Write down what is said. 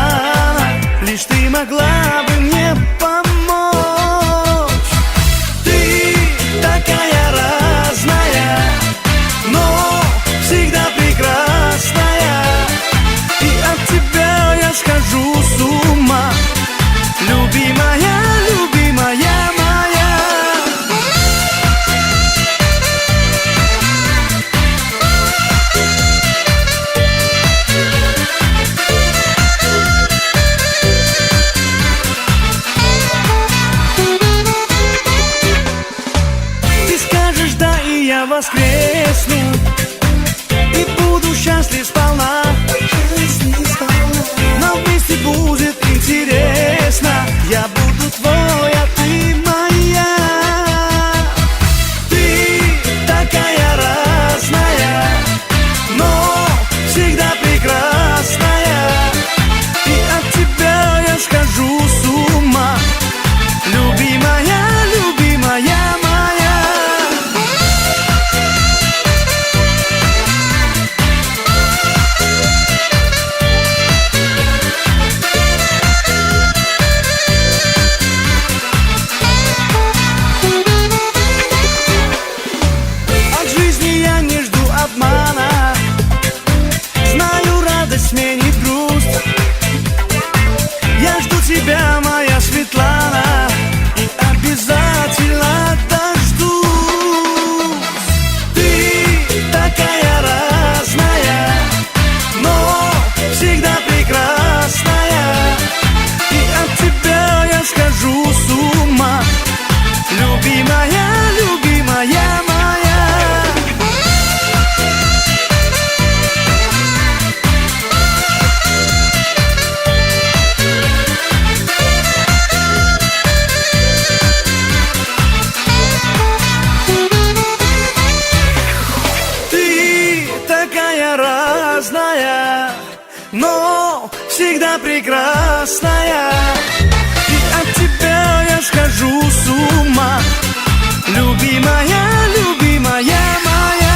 обмана, лишь ты могла бы мне помочь. Ты такая разная, но всегда прекрасная, и от тебя я схожу с ума, любимая, любимая моя. Ты скажешь да, и я воскресну, и буду счастлив сполна. Нам вместе будет интересно, я буду твой, а ты моя. Ты такая разная, но всегда прекрасная, и от тебя я схожу с ума, любимая, любимая моя. От жизни я не жду обмана, знаю, радость сменит грусть. Я жду тебя, моя Светлана, и обязательно дождусь. Ты такая разная, но всегда прекрасная, и от тебя я схожу с ума, любимая, любимая моя. Ты такая разная, но всегда прекрасная, и от тебя я схожу с ума, любимая, любимая моя.